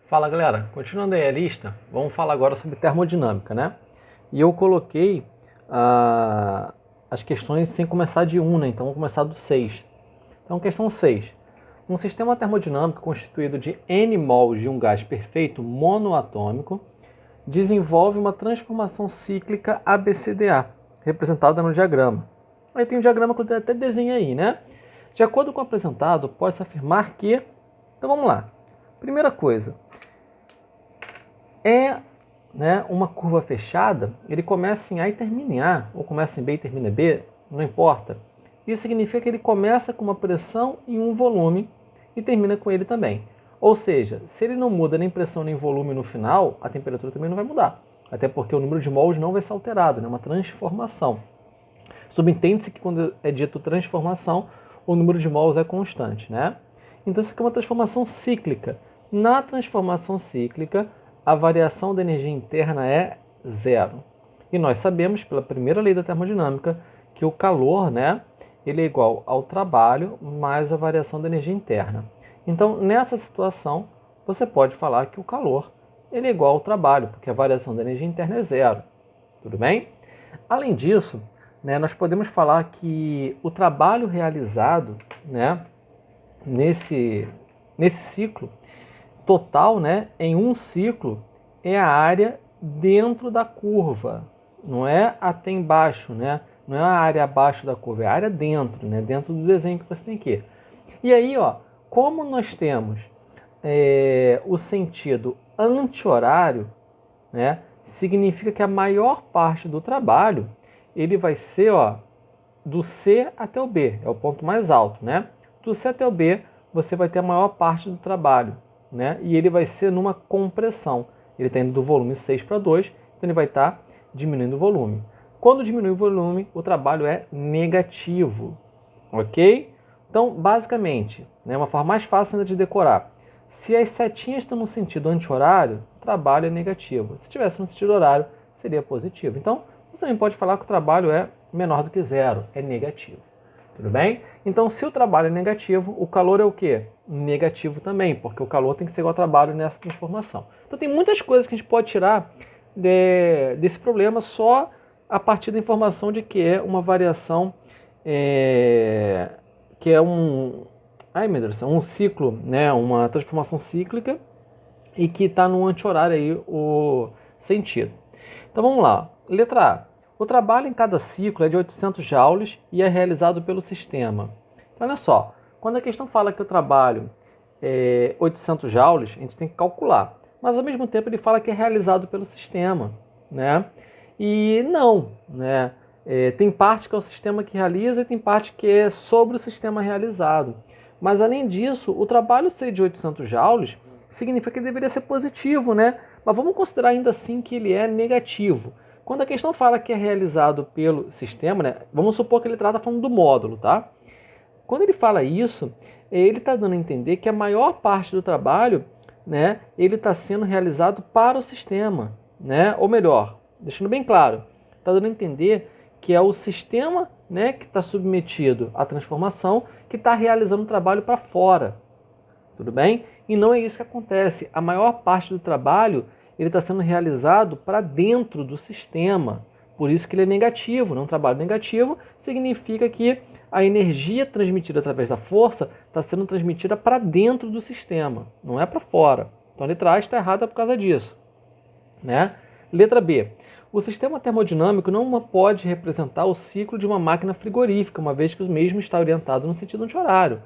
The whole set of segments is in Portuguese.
Fala galera, continuando aí a lista, vamos falar agora sobre termodinâmica, né? E eu coloquei as questões sem começar de 1, né? Então vamos começar do 6. Então, questão 6. Um sistema termodinâmico constituído de N mols de um gás perfeito monoatômico desenvolve uma transformação cíclica ABCDA, representada no diagrama. Aí tem um diagrama que eu até desenho aí, né? De acordo com o apresentado, pode-se afirmar que... Então vamos lá. Primeira coisa, né, uma curva fechada, ele começa em A e termina em A, ou começa em B e termina em B, não importa. Isso significa que ele começa com uma pressão e um volume e termina com ele também. Ou seja, se ele não muda nem pressão nem volume no final, a temperatura também não vai mudar. Até porque o número de mols não vai ser alterado, é né, uma transformação. Subentende-se que quando é dito transformação, o número de mols é constante, né? Então isso aqui é uma transformação cíclica. Na transformação cíclica, a variação da energia interna é zero. E nós sabemos, pela primeira lei da termodinâmica, que o calor, né, ele é igual ao trabalho mais a variação da energia interna. Então, nessa situação, você pode falar que o calor ele é igual ao trabalho, porque a variação da energia interna é zero. Tudo bem? Além disso, né, nós podemos falar que o trabalho realizado, né, nesse ciclo total, né, em um ciclo, é a área dentro da curva, não é até embaixo, né? Não é a área abaixo da curva, é a área dentro, né? Dentro do desenho que você tem aqui. E aí, ó, como nós temos o sentido anti-horário, né? Significa que a maior parte do trabalho ele vai ser, ó, do C até o B, é o ponto mais alto, né? Do C até o B, você vai ter a maior parte do trabalho, né? E ele vai ser numa compressão. Ele está indo do volume 6 para 2, então ele vai estar diminuindo o volume. Quando diminui o volume, o trabalho é negativo, ok? Então, basicamente, né, uma forma mais fácil ainda de decorar. Se as setinhas estão no sentido anti-horário, o trabalho é negativo. Se tivesse no sentido horário, seria positivo. Então, você também pode falar que o trabalho é menor do que zero, é negativo. Tudo bem? Então, se o trabalho é negativo, o calor é o quê? Negativo também, porque o calor tem que ser igual ao trabalho nessa transformação. Então, tem muitas coisas que a gente pode tirar desse problema só a partir da informação de que é uma variação, que é um ciclo, né? Uma transformação cíclica e que está no anti-horário aí o sentido. Então, vamos lá. Letra A. O trabalho em cada ciclo é de 800 joules e é realizado pelo sistema. Então, olha só, quando a questão fala que o trabalho é 800 joules, a gente tem que calcular. Mas, ao mesmo tempo, ele fala que é realizado pelo sistema, né? E não, né? Tem parte que é o sistema que realiza e tem parte que é sobre o sistema realizado. Mas, além disso, o trabalho ser de 800 joules significa que ele deveria ser positivo, né? Mas vamos considerar ainda assim que ele é negativo. Quando a questão fala que é realizado pelo sistema, né, vamos supor que ele trata falando do módulo, tá? Quando ele fala isso, ele está dando a entender que a maior parte do trabalho, né, ele está sendo realizado para o sistema, né? Ou melhor, deixando bem claro, está dando a entender que é o sistema, né, que está submetido à transformação, que está realizando o trabalho para fora. Tudo bem? E não é isso que acontece. A maior parte do trabalho ele está sendo realizado para dentro do sistema. Por isso que ele é negativo. Um trabalho negativo significa que a energia transmitida através da força está sendo transmitida para dentro do sistema, não é para fora. Então a letra A está errada por causa disso, né? Letra B. O sistema termodinâmico não pode representar o ciclo de uma máquina frigorífica, uma vez que o mesmo está orientado no sentido anti-horário.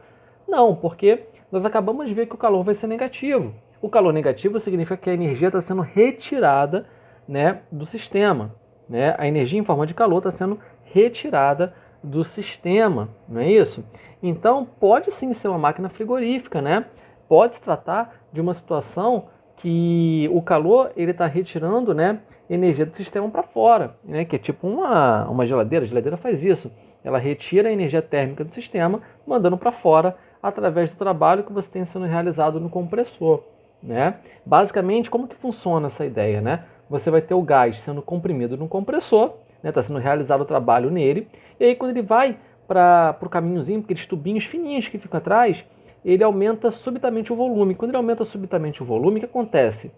Não, porque nós acabamos de ver que o calor vai ser negativo. O calor negativo significa que a energia está sendo retirada, né, do sistema. Né? A energia em forma de calor está sendo retirada do sistema, não é isso? Então, pode sim ser uma máquina frigorífica, né? Pode se tratar de uma situação que o calor ele está retirando, né, energia do sistema para fora, né? Que é tipo uma geladeira. A geladeira faz isso. Ela retira a energia térmica do sistema, mandando para fora através do trabalho que você tem sendo realizado no compressor, né? Basicamente, como que funciona essa ideia, né? Você vai ter o gás sendo comprimido no compressor, né? Está sendo realizado o trabalho nele, e aí quando ele vai para o caminhozinho, aqueles tubinhos fininhos que ficam atrás, ele aumenta subitamente o volume. Quando ele aumenta subitamente o volume, o que acontece?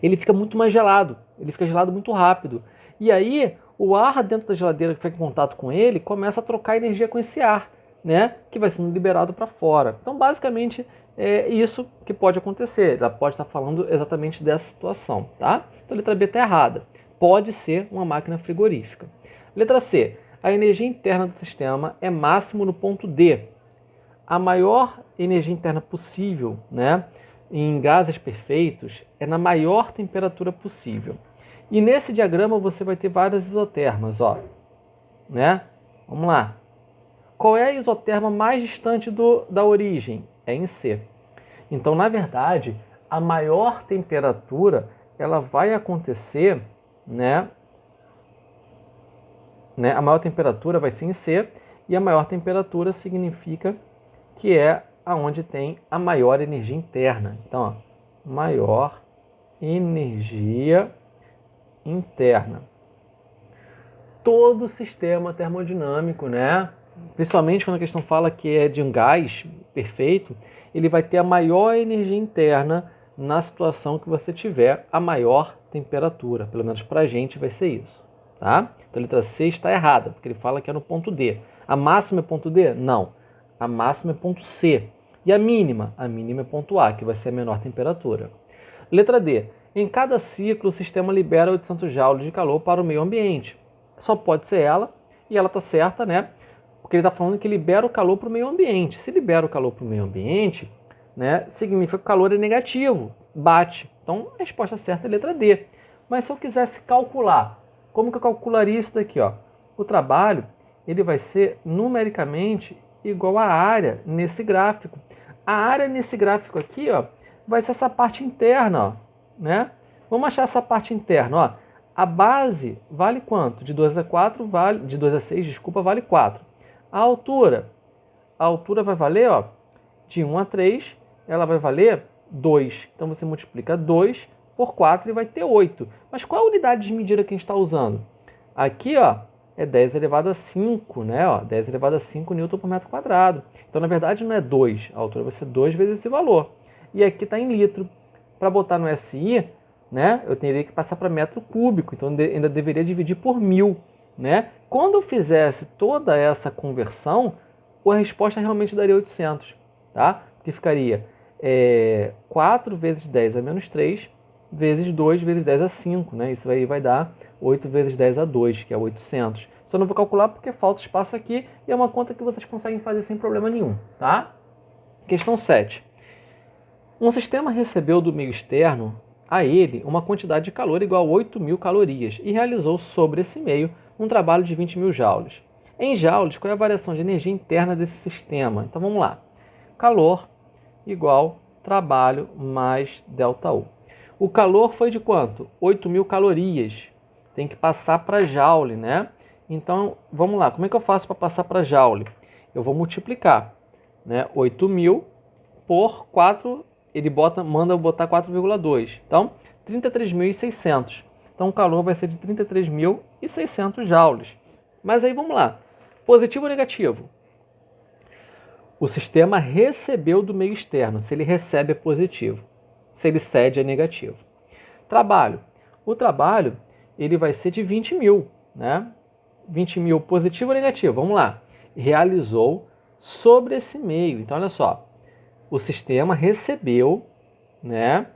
Ele fica muito mais gelado, ele fica gelado muito rápido. E aí, o ar dentro da geladeira que fica em contato com ele começa a trocar energia com esse ar, né? Que vai sendo liberado para fora. Então, basicamente, é isso que pode acontecer. Ela pode estar falando exatamente dessa situação, tá? Então, a letra B está errada. Pode ser uma máquina frigorífica. Letra C. A energia interna do sistema é máximo no ponto D. A maior energia interna possível, né, em gases perfeitos, é na maior temperatura possível. E nesse diagrama você vai ter várias isotermas, ó, né? Vamos lá. Qual é a isoterma mais distante da origem? É em C. Então, na verdade, a maior temperatura ela vai acontecer, né? A maior temperatura vai ser em C, e a maior temperatura significa que é aonde tem a maior energia interna. Então, ó, maior energia interna. Todo sistema termodinâmico, né? Principalmente quando a questão fala que é de um gás perfeito, ele vai ter a maior energia interna na situação que você tiver a maior temperatura. Pelo menos para a gente vai ser isso, tá? Então a letra C está errada, porque ele fala que é no ponto D. A máxima é ponto D? Não. A máxima é ponto C. E a mínima? A mínima é ponto A, que vai ser a menor temperatura. Letra D. Em cada ciclo, o sistema libera 800 joules de calor para o meio ambiente. Só pode ser ela, e ela está certa, né? Porque ele está falando que libera o calor para o meio ambiente. Se libera o calor para o meio ambiente, né, significa que o calor é negativo, bate. Então, a resposta certa é a letra D. Mas se eu quisesse calcular, como que eu calcularia isso daqui? Ó? O trabalho ele vai ser numericamente igual à área nesse gráfico. A área nesse gráfico aqui, ó, vai ser essa parte interna, ó, né? Vamos achar essa parte interna, ó. A base vale quanto? De 2 a 4 vale, de 2 a 6, desculpa, vale 4. A altura vai valer, ó, de 1 a 3, ela vai valer 2. Então você multiplica 2 por 4 e vai ter 8. Mas qual a unidade de medida que a gente está usando? Aqui, ó, é 10 elevado a 5, né? Ó, 10 elevado a 5 newton por metro quadrado. Então, na verdade, não é 2. A altura vai ser 2 vezes esse valor. E aqui está em litro. Para botar no SI, né, eu teria que passar para metro cúbico. Então, ainda deveria dividir por 1000. Né? Quando eu fizesse toda essa conversão, a resposta realmente daria 800. Tá? Que ficaria 4 vezes 10 a menos 3 vezes 2 vezes 10 a 5, né? Isso aí vai dar 8 vezes 10 a 2, que é 800. Só não vou calcular porque falta espaço aqui e é uma conta que vocês conseguem fazer sem problema nenhum, tá? Questão 7. Um sistema recebeu do meio externo a ele uma quantidade de calor igual a 8.000 calorias e realizou sobre esse meio um trabalho de 20.000 joules. Em joules, qual é a variação de energia interna desse sistema? Então vamos lá. Calor igual trabalho mais ΔU. O calor foi de quanto? 8.000 calorias. Tem que passar para joule, né? Então, vamos lá. Como é que eu faço para passar para joule? Eu vou multiplicar, né? 8.000 por 4, ele manda eu botar 4,2. Então, 33.600. Então, o calor vai ser de 33.600 joules. Mas aí, vamos lá. Positivo ou negativo? O sistema recebeu do meio externo. Se ele recebe, é positivo. Se ele cede, é negativo. Trabalho. O trabalho ele vai ser de 20.000. Né? 20.000 positivo ou negativo? Vamos lá. Realizou sobre esse meio. Então, olha só. O sistema recebeu, né,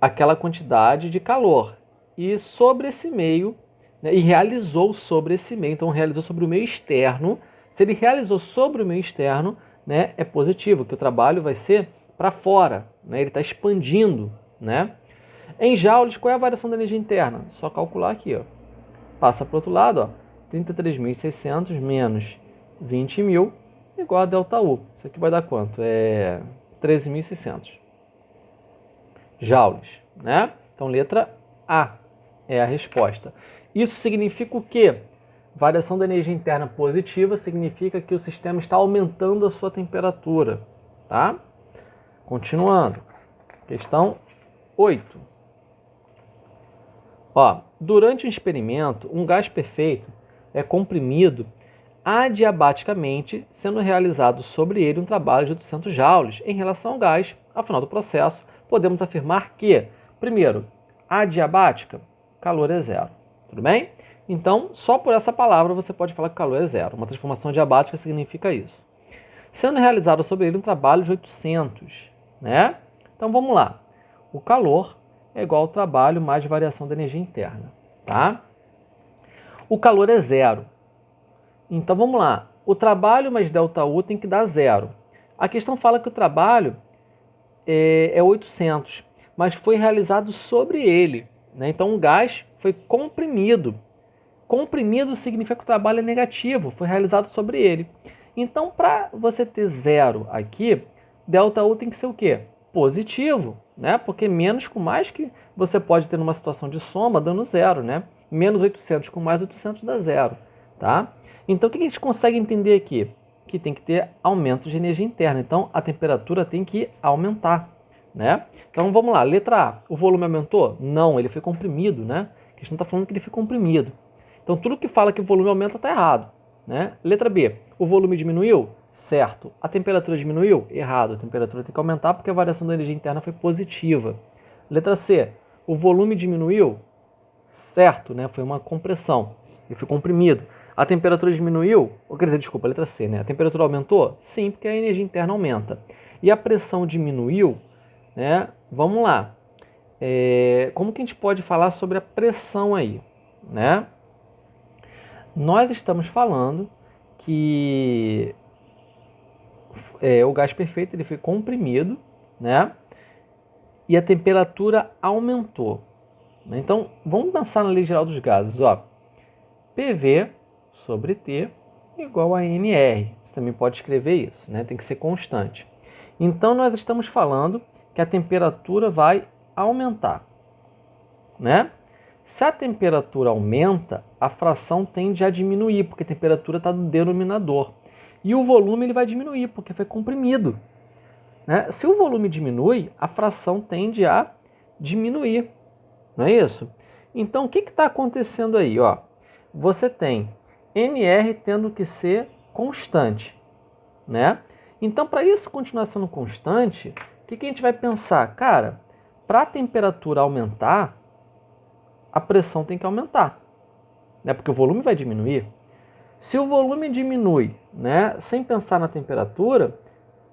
aquela quantidade de calor. E sobre esse meio, né, e realizou sobre esse meio. Então, realizou sobre o meio externo. Se ele realizou sobre o meio externo, né, é positivo, que o trabalho vai ser para fora, né? Ele está expandindo, né? Em joules, qual é a variação da energia interna? Só calcular aqui, ó. Passa para o outro lado, ó. 33.600 menos 20.000 igual a ΔU. Isso aqui vai dar quanto? 13.600 joules, né? Então, letra A é a resposta. Isso significa o quê? Variação da energia interna positiva significa que o sistema está aumentando a sua temperatura, tá? Continuando. Questão 8. Ó, durante um experimento, um gás perfeito é comprimido adiabaticamente, sendo realizado sobre ele um trabalho de 800 joules. Em relação ao gás, ao final do processo, podemos afirmar que, primeiro, adiabática, calor é zero. Tudo bem? Então, só por essa palavra você pode falar que o calor é zero. Uma transformação adiabática significa isso. Sendo realizado sobre ele um trabalho de 800, né? Então, vamos lá. O calor é igual ao trabalho mais variação da energia interna, tá? O calor é zero. Então, vamos lá. O trabalho mais ΔU tem que dar zero. A questão fala que o trabalho é 800, mas foi realizado sobre ele, né? Então, o gás foi comprimido. Comprimido significa que o trabalho é negativo, foi realizado sobre ele. Então, para você ter zero aqui, ΔU tem que ser o quê? Positivo, né? Porque menos com mais que você pode ter numa situação de soma dando zero, né? Menos 800 com mais 800 dá zero, tá? Então, o que a gente consegue entender aqui? Que tem que ter aumento de energia interna. Então, a temperatura tem que aumentar, né? Então, vamos lá. Letra A. O volume aumentou? Não, ele foi comprimido, né? A questão está falando que ele foi comprimido. Então, tudo que fala que o volume aumenta está errado, né? Letra B. O volume diminuiu? Certo. A temperatura diminuiu? Errado. A temperatura tem que aumentar porque a variação da energia interna foi positiva. Letra C. O volume diminuiu? Certo, né? Foi uma compressão. Ele foi comprimido. A temperatura diminuiu? Ou quer dizer, desculpa, letra C, né? A temperatura aumentou? Sim, porque a energia interna aumenta. E a pressão diminuiu, né? Vamos lá. Como que a gente pode falar sobre a pressão aí, né? Nós estamos falando que o gás perfeito ele foi comprimido, né? E a temperatura aumentou. Então, vamos pensar na lei geral dos gases, ó. PV sobre T igual a NR. Você também pode escrever isso, né? Tem que ser constante. Então, nós estamos falando que a temperatura vai aumentar, né? Se a temperatura aumenta, a fração tende a diminuir, porque a temperatura está no denominador. E o volume ele vai diminuir, porque foi comprimido, né? Se o volume diminui, a fração tende a diminuir, não é isso? Então, o que está acontecendo aí? Ó? Você tem NR tendo que ser constante, né? Então, para isso continuar sendo constante, o que a gente vai pensar? Cara, para a temperatura aumentar, a pressão tem que aumentar, né? Porque o volume vai diminuir. Se o volume diminui, né, sem pensar na temperatura,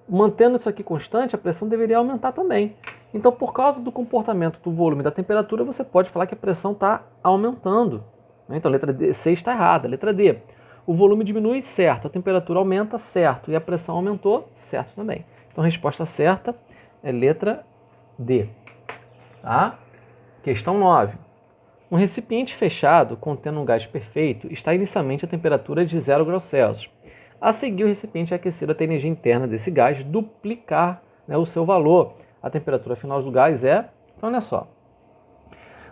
mantendo isso aqui constante, a pressão deveria aumentar também. Então, por causa do comportamento do volume e da temperatura, você pode falar que a pressão está aumentando. Então, a letra C está errada. Letra D. O volume diminui, certo. A temperatura aumenta, certo. E a pressão aumentou, certo também. Então, a resposta certa é letra D. Tá? Questão 9. Um recipiente fechado contendo um gás perfeito está inicialmente a temperatura de 0 graus Celsius. A seguir, o recipiente é aquecido até a energia interna desse gás duplicar, né, o seu valor. A temperatura final do gás é... Então, olha só.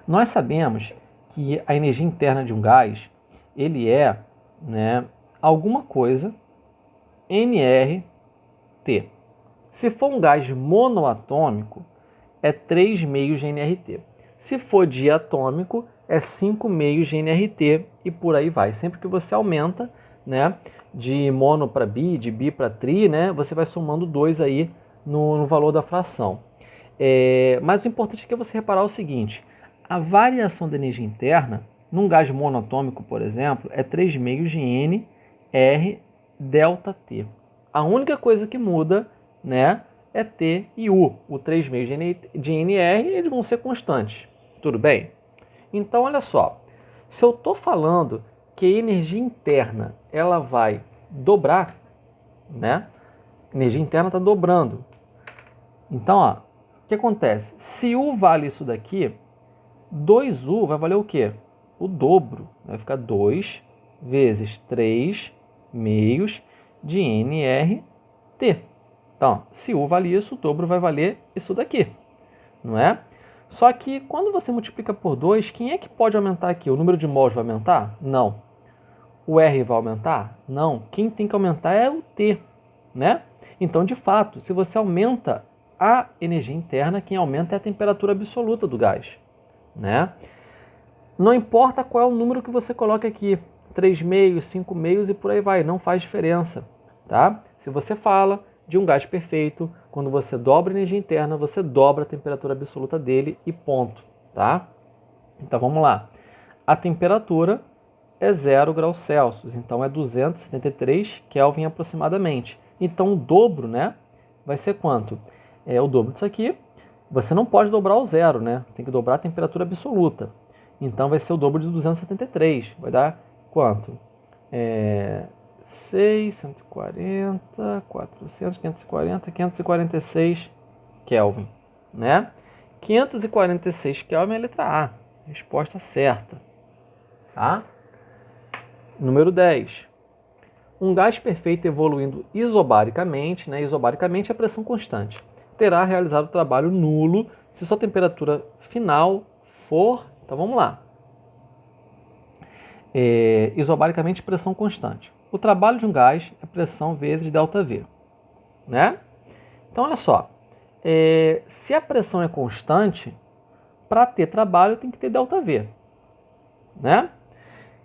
Nós sabemos que a energia interna de um gás, ele é, né, alguma coisa nRT. Se for um gás monoatômico, é 3 meios de nRT. Se for diatômico, é 5 meios de nRT e por aí vai. Sempre que você aumenta, né, de mono para bi, de bi para tri, né, você vai somando 2 aí no valor da fração. Mas o importante aqui é você reparar o seguinte: a variação da energia interna, num gás monoatômico, por exemplo, é 3 meios de N, R, ΔT. A única coisa que muda, né, é T e U. O 3 meios de NR eles vão ser constantes. Tudo bem? Então, olha só. Se eu estou falando que a energia interna ela vai dobrar, né? A energia interna está dobrando. Então, ó, o que acontece? Se U vale isso daqui, 2U vai valer o quê? O dobro. Vai ficar 2 vezes 3 meios de nRT. Então, se U vale isso, o dobro vai valer isso daqui, não é? Só que quando você multiplica por 2, quem é que pode aumentar aqui? O número de mols vai aumentar? Não. O R vai aumentar? Não. Quem tem que aumentar é o T, né? Então, de fato, se você aumenta a energia interna, quem aumenta é a temperatura absoluta do gás, né? Não importa qual é o número que você coloca aqui, 3 meios, 5 meios e por aí vai, não faz diferença, tá? Se você fala de um gás perfeito, quando você dobra a energia interna, você dobra a temperatura absoluta dele e ponto, tá? Então vamos lá. A temperatura é 0 graus Celsius, então é 273 Kelvin aproximadamente. Então o dobro, né, vai ser quanto? É o dobro disso aqui. Você não pode dobrar o zero, né? Você tem que dobrar a temperatura absoluta. Então vai ser o dobro de 273. Vai dar quanto? 6, 140, 400, 540, 546 Kelvin, né? 546 Kelvin é a letra A. Resposta certa. Tá? Número 10. Um gás perfeito evoluindo isobaricamente, né? Isobaricamente é a pressão constante, terá realizado trabalho nulo se sua temperatura final for... Então vamos lá. Isobaricamente, pressão constante. O trabalho de um gás é pressão vezes ΔV, né? Então olha só. Se a pressão é constante, para ter trabalho tem que ter ΔV, né?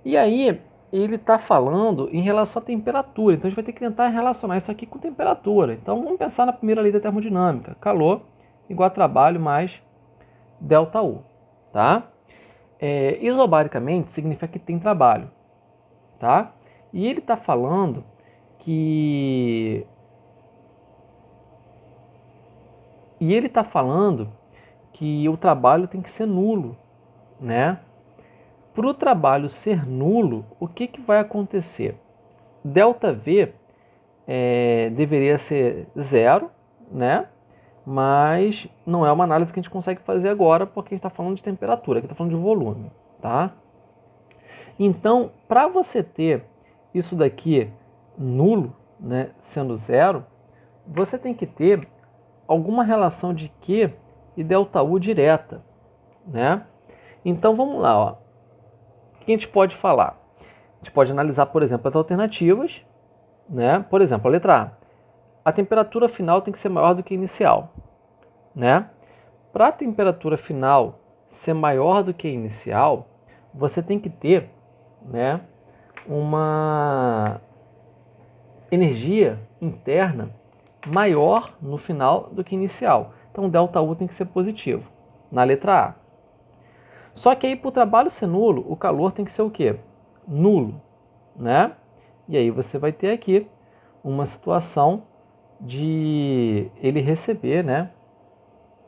E aí ele está falando em relação à temperatura, então a gente vai ter que tentar relacionar isso aqui com temperatura. Então vamos pensar na primeira lei da termodinâmica: calor igual a trabalho mais ΔU, tá? Isobaricamente significa que tem trabalho, tá? E ele está falando que o trabalho tem que ser nulo, né? Para o trabalho ser nulo, o que vai acontecer? ΔV deveria ser zero, né? Mas não é uma análise que a gente consegue fazer agora, porque a gente está falando de temperatura, aqui está falando de volume, tá? Então, para você ter isso daqui nulo, né, sendo zero, você tem que ter alguma relação de Q e ΔU direta, né? Então, vamos lá, ó. O que a gente pode falar? A gente pode analisar, por exemplo, as alternativas, né? Por exemplo, a letra A temperatura final tem que ser maior do que a inicial, né? Para a temperatura final ser maior do que a inicial, você tem que ter, né, uma energia interna maior no final do que inicial. Então, ΔU tem que ser positivo, na letra A. Só que aí, para o trabalho ser nulo, o calor tem que ser o quê? Nulo, né? E aí você vai ter aqui uma situação de ele receber, né,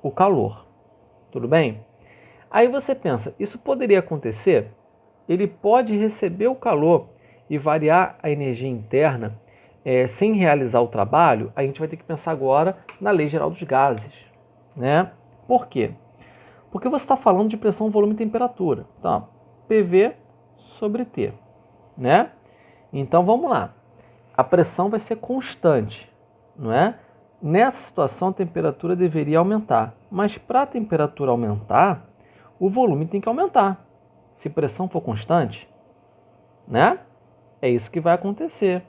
o calor. Tudo bem? Aí você pensa, isso poderia acontecer? Ele pode receber o calor e variar a energia interna sem realizar o trabalho? A gente vai ter que pensar agora na Lei Geral dos Gases, né? Por quê? Porque você está falando de pressão, volume e temperatura. Então, PV sobre T, né? Então, vamos lá. A pressão vai ser constante, não é? Nessa situação, a temperatura deveria aumentar. Mas para a temperatura aumentar, o volume tem que aumentar. Se pressão for constante, né? É isso que vai acontecer.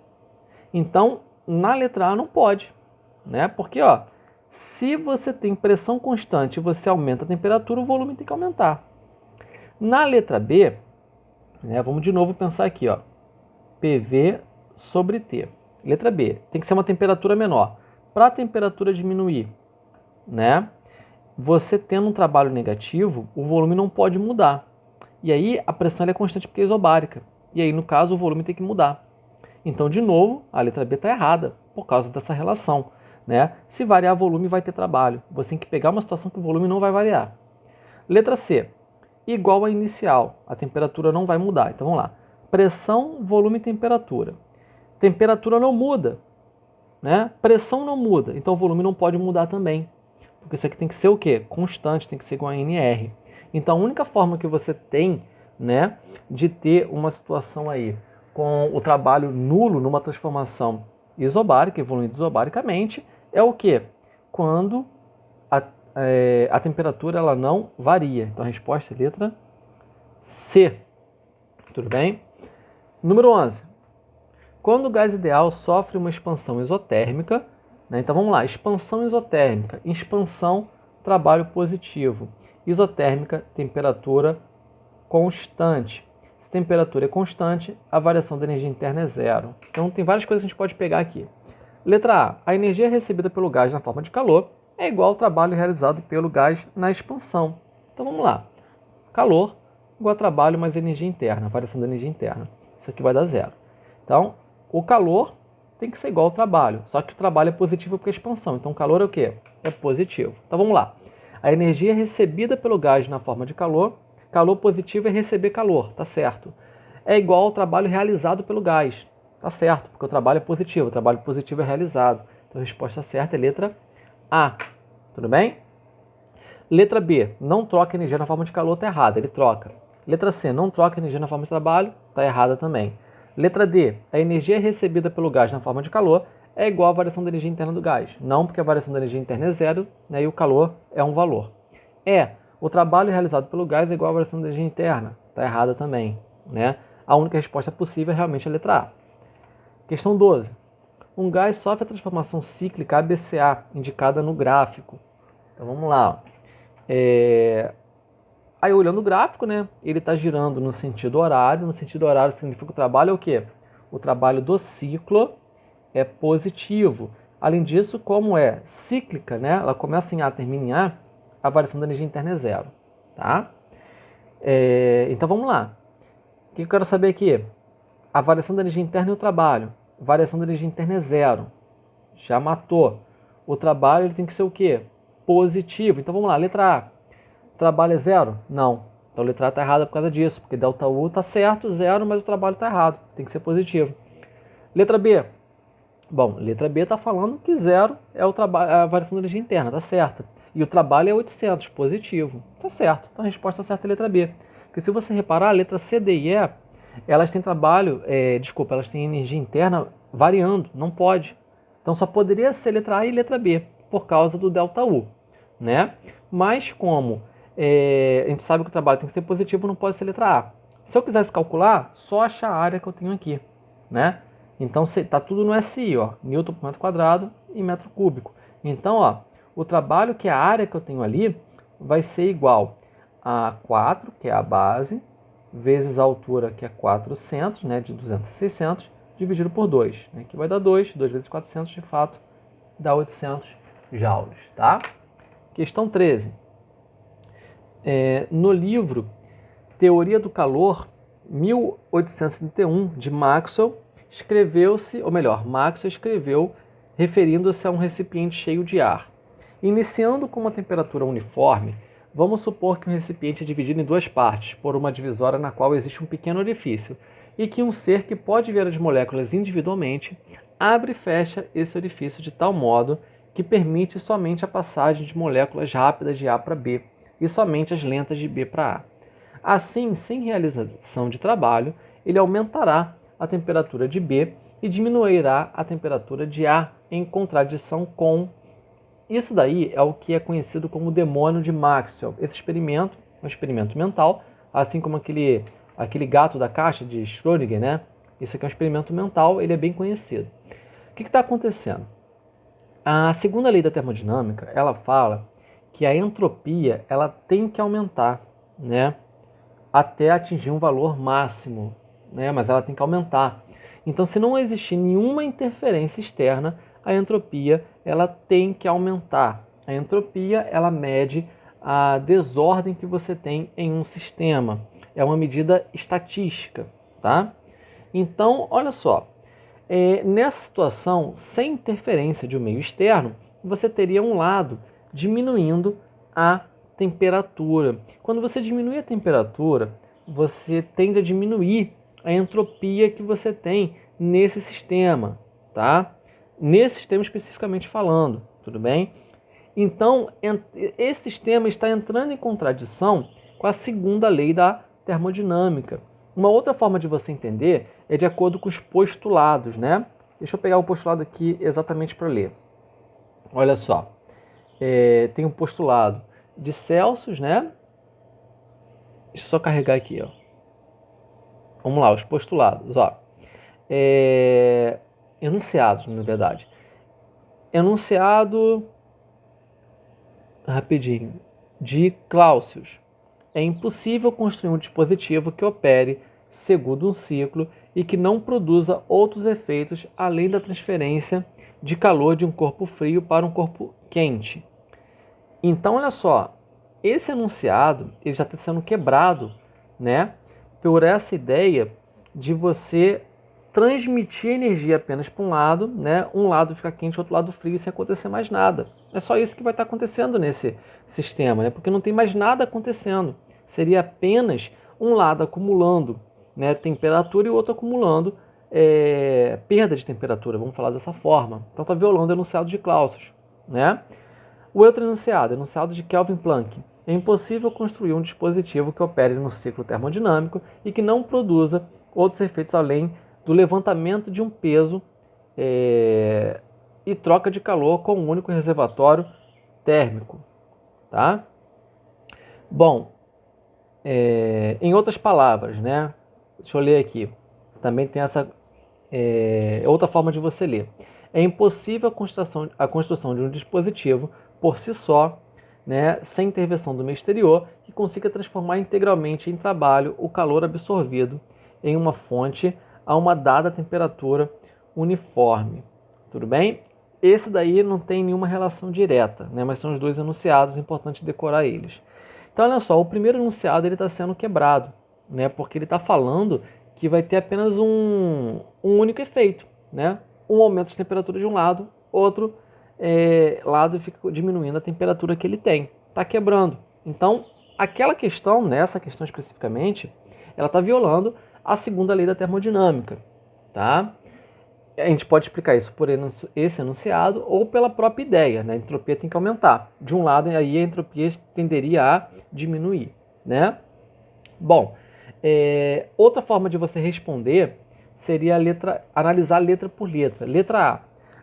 Então, na letra A não pode, né? Porque, ó, se você tem pressão constante e você aumenta a temperatura, o volume tem que aumentar. Na letra B, né, vamos de novo pensar aqui, ó, PV sobre T. Letra B, tem que ser uma temperatura menor. Para a temperatura diminuir, né, você tendo um trabalho negativo, o volume não pode mudar. E aí a pressão é constante porque é isobárica. E aí, no caso, o volume tem que mudar. Então, de novo, a letra B está errada por causa dessa relação, né? Se variar volume, vai ter trabalho. Você tem que pegar uma situação que o volume não vai variar. Letra C, igual a inicial. A temperatura não vai mudar. Então, vamos lá. Pressão, volume e temperatura. Temperatura não muda, né? Pressão não muda. Então, o volume não pode mudar também. Porque isso aqui tem que ser o quê? Constante, tem que ser igual a NR. Então, a única forma que você tem, né, de ter uma situação aí com o trabalho nulo numa transformação isobárica, evoluindo isobaricamente, é o quê? Quando a temperatura ela não varia. Então, a resposta é letra C. Tudo bem? Número 11. Quando o gás ideal sofre uma expansão isotérmica, né? Então vamos lá, expansão isotérmica, expansão, trabalho positivo, isotérmica, temperatura constante. Se a temperatura é constante, a variação da energia interna é zero. Então tem várias coisas que a gente pode pegar aqui. Letra A. A energia recebida pelo gás na forma de calor é igual ao trabalho realizado pelo gás na expansão. Então vamos lá. Calor igual a trabalho mais energia interna, a variação da energia interna. Isso aqui vai dar zero. Então, o calor tem que ser igual ao trabalho, só que o trabalho é positivo porque é expansão. Então o calor é o quê? É positivo. Então vamos lá. A energia recebida pelo gás na forma de calor, calor positivo é receber calor, tá certo. É igual ao trabalho realizado pelo gás, tá certo, porque o trabalho é positivo, o trabalho positivo é realizado. Então a resposta certa é letra A, tudo bem? Letra B, não troca energia na forma de calor, tá errada, ele troca. Letra C, não troca energia na forma de trabalho, tá errada também. Letra D, a energia recebida pelo gás na forma de calor é igual à variação da energia interna do gás. Não, porque a variação da energia interna é zero, né, e o calor é um valor. E, o trabalho realizado pelo gás é igual à variação da energia interna. Está errada também, né? A única resposta possível é realmente a letra A. Questão 12. Um gás sofre a transformação cíclica ABCA, indicada no gráfico. Então vamos lá. Aí olhando o gráfico, né, ele está girando no sentido horário. No sentido horário significa que o trabalho é o quê? O trabalho do ciclo é positivo. Além disso, como é cíclica, né, ela começa em A, termina em A variação da energia interna é zero. Tá? Então vamos lá. O que eu quero saber aqui? A variação da energia interna e o trabalho. Variação da energia interna é zero. Já matou. O trabalho ele tem que ser o quê? Positivo. Então vamos lá, letra A. O trabalho é zero? Não. Então a letra A está errada por causa disso, porque ΔU está certo, zero, mas o trabalho está errado. Tem que ser positivo. Letra B. Bom, letra B está falando que zero é a variação da energia interna, tá certo. E o trabalho é 800, positivo. Tá certo. Então a resposta certa é a letra B. Porque se você reparar, a letra C, D e E, elas têm elas têm energia interna variando, não pode. Então só poderia ser letra A e letra B, por causa do ΔU, né? Mas como a gente sabe que o trabalho tem que ser positivo, não pode ser letra A. Se eu quisesse calcular, só achar a área que eu tenho aqui, né? Então está tudo no SI, ó, Newton por metro quadrado e metro cúbico. Então, ó, o trabalho, que é a área que eu tenho ali, vai ser igual a 4, que é a base, vezes a altura, que é 400, né, de 200 a 600, dividido por 2, né, que vai dar 2 vezes 400, de fato, dá 800 joules, tá? Questão 13. No livro Teoria do Calor, 1831, de Maxwell, Maxwell escreveu referindo-se a um recipiente cheio de ar. Iniciando com uma temperatura uniforme, vamos supor que um recipiente é dividido em duas partes, por uma divisória na qual existe um pequeno orifício, e que um ser que pode ver as moléculas individualmente abre e fecha esse orifício de tal modo que permite somente a passagem de moléculas rápidas de A para B e somente as lentas de B para A. Assim, sem realização de trabalho, ele aumentará a temperatura de B e diminuirá a temperatura de A, em contradição com... Isso daí é o que é conhecido como demônio de Maxwell. Esse experimento é um experimento mental, assim como aquele gato da caixa de Schrödinger, né? Isso aqui é um experimento mental, ele é bem conhecido. O que está acontecendo? A segunda lei da termodinâmica, ela fala que a entropia ela tem que aumentar, né? Até atingir um valor máximo, né? Mas ela tem que aumentar. Então, se não existir nenhuma interferência externa, a entropia ela tem que aumentar. A entropia ela mede a desordem que você tem em um sistema. É uma medida estatística, tá? Então, olha só. Nessa situação, sem interferência de um meio externo, você teria um lado diminuindo a temperatura. Quando você diminui a temperatura, você tende a diminuir a entropia que você tem nesse sistema, tá? Nesse sistema especificamente falando, tudo bem? Então, esse sistema está entrando em contradição com a segunda lei da termodinâmica. Uma outra forma de você entender é de acordo com os postulados, né? Deixa eu pegar o postulado aqui exatamente para ler. Olha só, tem um postulado de Celsius, né? Deixa eu só carregar aqui, ó. Vamos lá, os postulados, ó. Enunciados, na verdade. Enunciado, rapidinho, de Clausius. É impossível construir um dispositivo que opere segundo um ciclo e que não produza outros efeitos além da transferência de calor de um corpo frio para um corpo quente. Então, olha só, esse enunciado ele já está sendo quebrado, né, por essa ideia de você transmitir energia apenas para um lado, né, um lado fica quente, outro lado frio, sem acontecer mais nada. É só isso que vai estar acontecendo nesse sistema, né, porque não tem mais nada acontecendo. Seria apenas um lado acumulando, né, temperatura e o outro acumulando perda de temperatura, vamos falar dessa forma. Então está violando o enunciado de Clausius, né? O outro enunciado de Kelvin Planck. É impossível construir um dispositivo que opere no ciclo termodinâmico e que não produza outros efeitos além do levantamento de um peso e troca de calor com um único reservatório térmico. Tá? Bom, em outras palavras, né? Deixa eu ler aqui. Também tem essa outra forma de você ler. É impossível a construção de um dispositivo por si só, né, sem intervenção do meio exterior, que consiga transformar integralmente em trabalho o calor absorvido em uma fonte a uma dada temperatura uniforme. Tudo bem? Esse daí não tem nenhuma relação direta, né, mas são os dois enunciados, é importante decorar eles. Então, olha só, o primeiro enunciado está sendo quebrado, né, porque ele está falando que vai ter apenas um único efeito, né? Um aumento de temperatura de um lado, outro lado fica diminuindo a temperatura que ele tem. Está quebrando. Então, aquela questão, nessa questão especificamente, ela está violando a segunda lei da termodinâmica. Tá? A gente pode explicar isso por esse enunciado ou pela própria ideia, né? A entropia tem que aumentar. De um lado, aí a entropia tenderia a diminuir, né? Bom, outra forma de você responder seria analisar letra por letra. Letra A.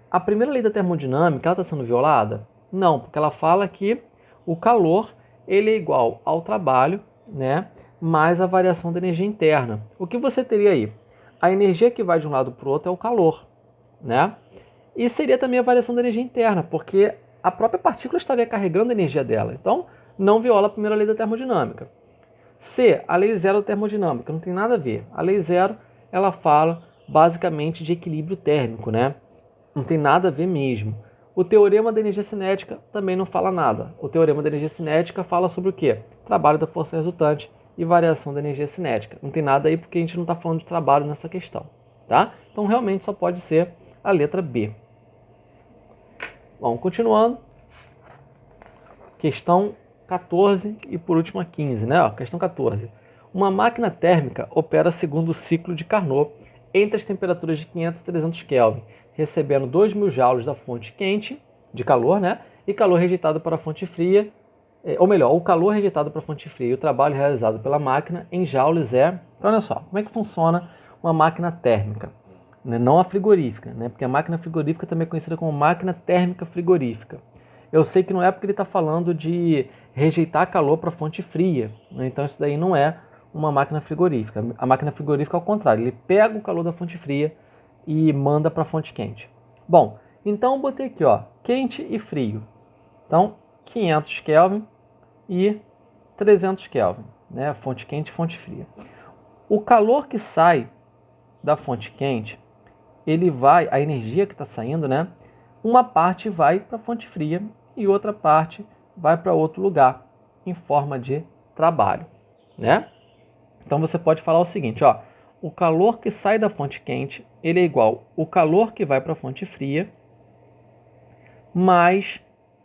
A primeira lei da termodinâmica está sendo violada? Não, porque ela fala que o calor ele é igual ao trabalho, né, mais a variação da energia interna. O que você teria aí? A energia que vai de um lado para o outro é o calor, né? E seria também a variação da energia interna, porque a própria partícula estaria carregando a energia dela. Então, não viola a primeira lei da termodinâmica. C, a lei zero da termodinâmica, não tem nada a ver. A lei zero, ela fala basicamente de equilíbrio térmico, né? Não tem nada a ver mesmo. O teorema da energia cinética também não fala nada. O teorema da energia cinética fala sobre o quê? Trabalho da força resultante e variação da energia cinética. Não tem nada aí porque a gente não está falando de trabalho nessa questão, tá? Então realmente só pode ser a letra B. Bom, continuando. Questão 14 e por último a 15, né? Ó, questão 14. Uma máquina térmica opera segundo o ciclo de Carnot entre as temperaturas de 500 e 300 Kelvin, recebendo 2.000 joules da fonte quente, de calor, né? E calor rejeitado para a fonte fria, ou melhor, o calor rejeitado para a fonte fria e o trabalho realizado pela máquina em joules é... Então, olha só, como é que funciona uma máquina térmica? Né? Não a frigorífica, né? Porque a máquina frigorífica também é conhecida como máquina térmica frigorífica. Eu sei que não é porque ele está falando de rejeitar calor para a fonte fria, né? Então isso daí não é uma máquina frigorífica. A máquina frigorífica, ao contrário, ele pega o calor da fonte fria e manda para a fonte quente. Bom, então eu botei aqui, ó, quente e frio. Então, 500 Kelvin e 300 Kelvin, né? Fonte quente e fonte fria. O calor que sai da fonte quente, ele vai, a energia que está saindo, né? Uma parte vai para a fonte fria e outra parte vai para outro lugar, em forma de trabalho, né? Então você pode falar o seguinte, ó, o calor que sai da fonte quente, ele é igual ao calor que vai para a fonte fria, mais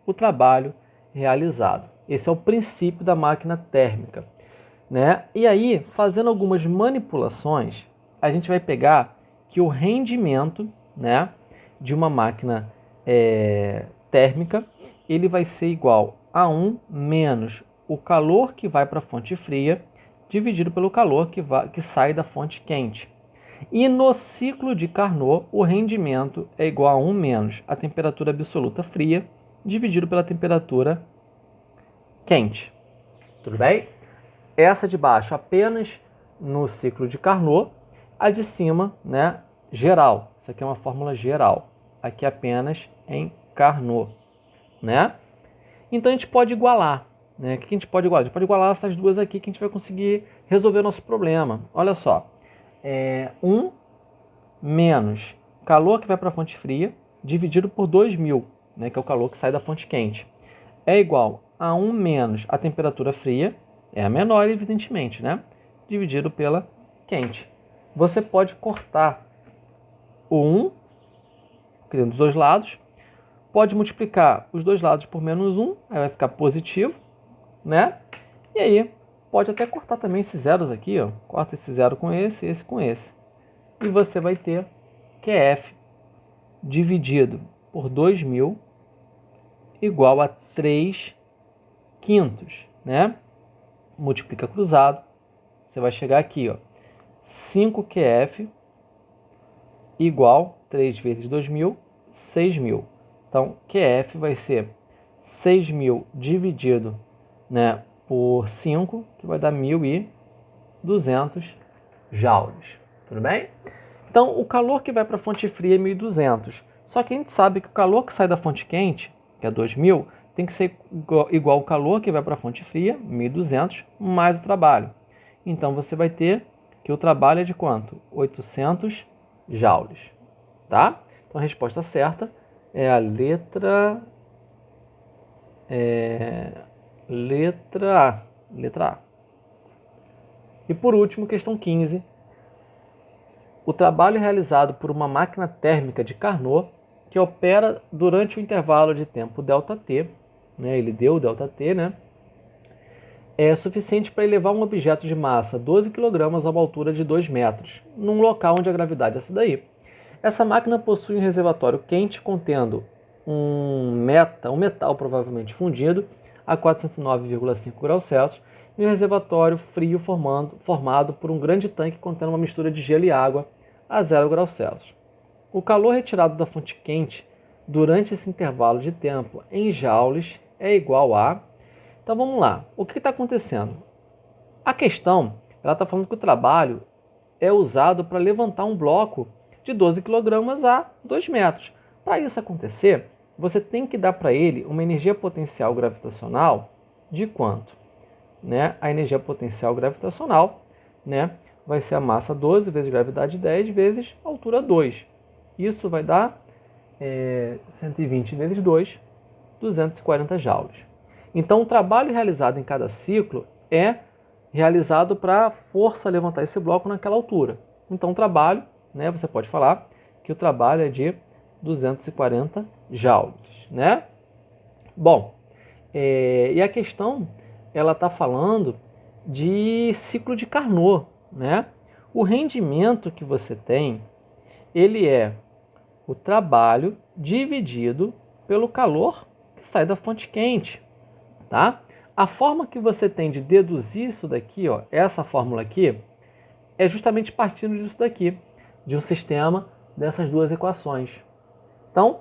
o trabalho realizado. Esse é o princípio da máquina térmica, né? E aí, fazendo algumas manipulações, a gente vai pegar que o rendimento, né, de uma máquina térmica, ele vai ser igual a 1 menos o calor que vai para a fonte fria, dividido pelo calor que sai da fonte quente. E no ciclo de Carnot, o rendimento é igual a 1 menos a temperatura absoluta fria, dividido pela temperatura quente. Tudo bem? Essa de baixo apenas no ciclo de Carnot, a de cima, né, geral. Isso aqui é uma fórmula geral. Aqui apenas em Carnot, né? Então a gente pode igualar, né? O que a gente pode igualar? A gente pode igualar essas duas aqui que a gente vai conseguir resolver o nosso problema. Olha só, 1 menos calor que vai para a fonte fria, dividido por 2.000, né, que é o calor que sai da fonte quente, é igual a 1 menos a temperatura fria, é a menor, evidentemente, né, dividido pela quente. Você pode cortar o 1, criando os dois lados, pode multiplicar os dois lados por menos 1, aí vai ficar positivo, né? E aí, pode até cortar também esses zeros aqui, ó. Corta esse zero com esse com esse. E você vai ter QF dividido por 2.000 igual a 3/5, né? Multiplica cruzado, você vai chegar aqui, ó. 5QF igual 3 vezes 2.000, 6.000. Então, QF vai ser 6.000 dividido, né, por 5, que vai dar 1.200 joules. Tudo bem? Então, o calor que vai para a fonte fria é 1.200. Só que a gente sabe que o calor que sai da fonte quente, que é 2.000, tem que ser igual ao calor que vai para a fonte fria, 1.200, mais o trabalho. Então, você vai ter que o trabalho é de quanto? 800 joules. Tá? Então, a resposta certa é a letra A. Letra A. E por último, questão 15. O trabalho é realizado por uma máquina térmica de Carnot que opera durante o intervalo de tempo ΔT, né? Ele deu o ΔT, né? É suficiente para elevar um objeto de massa 12 kg a uma altura de 2 metros, num local onde a gravidade é essa daí. Essa máquina possui um reservatório quente contendo um metal provavelmente fundido a 409,5 graus Celsius e um reservatório frio formado por um grande tanque contendo uma mistura de gelo e água a 0 graus Celsius. O calor retirado da fonte quente durante esse intervalo de tempo em joules é igual a... Então vamos lá, o que está acontecendo? A questão, ela está falando que o trabalho é usado para levantar um bloco de 12 kg a 2 metros. Para isso acontecer, você tem que dar para ele uma energia potencial gravitacional de quanto? Né? A energia potencial gravitacional, né, vai ser a massa 12 vezes gravidade 10 vezes altura 2. Isso vai dar 120 vezes 2, 240 joules. Então, o trabalho realizado em cada ciclo é realizado para a força levantar esse bloco naquela altura. Então, o trabalho, né, você pode falar que o trabalho é de 240 joules, né? Bom, e a questão, ela está falando de ciclo de Carnot, né? O rendimento que você tem, ele é o trabalho dividido pelo calor que sai da fonte quente, tá? A forma que você tem de deduzir isso daqui, ó, essa fórmula aqui, é justamente partindo disso daqui, de um sistema dessas duas equações. Então,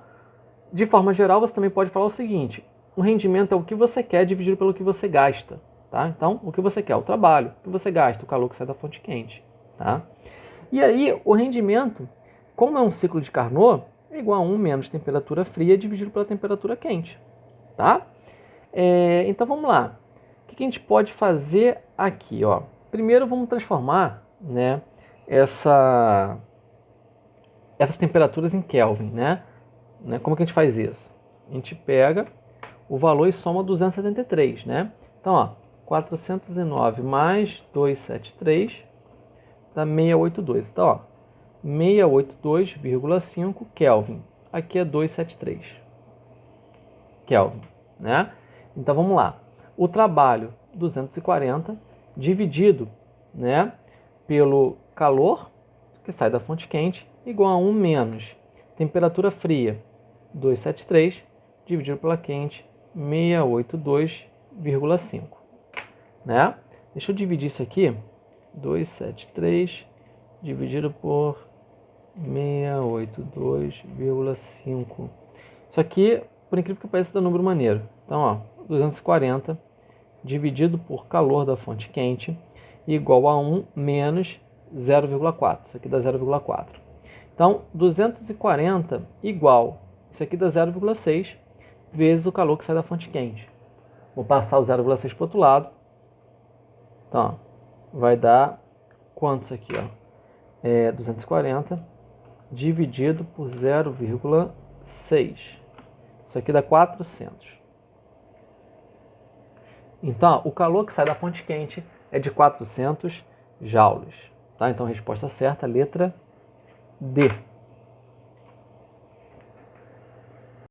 de forma geral, você também pode falar o seguinte: o rendimento é o que você quer dividido pelo que você gasta, tá? Então, o que você quer? O trabalho. O que você gasta? O calor que sai da fonte quente, tá? E aí, o rendimento, como é um ciclo de Carnot, é igual a 1 menos temperatura fria dividido pela temperatura quente, tá? Então, vamos lá. O que a gente pode fazer aqui, ó? Primeiro, vamos transformar, né, essas temperaturas em Kelvin, né? Como que a gente faz isso? A gente pega o valor e soma 273, né? Então, ó, 409 mais 273 dá 682. Então, ó, 682,5 Kelvin. Aqui é 273 Kelvin, né? Então, vamos lá. O trabalho 240 dividido, né, pelo calor que sai da fonte quente igual a 1 menos temperatura fria 273 dividido pela quente 682,5, né? Deixa eu dividir isso aqui, 273 dividido por 682,5. Isso aqui, por incrível que pareça, dá número maneiro. Então, ó, 240 dividido por calor da fonte quente igual a 1 menos 0,4. Isso aqui dá 0,4. Então, 240 igual, isso aqui dá 0,6 vezes o calor que sai da fonte quente. Vou passar o 0,6 para o outro lado. Então, ó, vai dar quanto isso aqui? Ó? é 240 dividido por 0,6. Isso aqui dá 400. Então, o calor que sai da fonte quente é de 400 joules. Tá? Então, a resposta certa, letra D.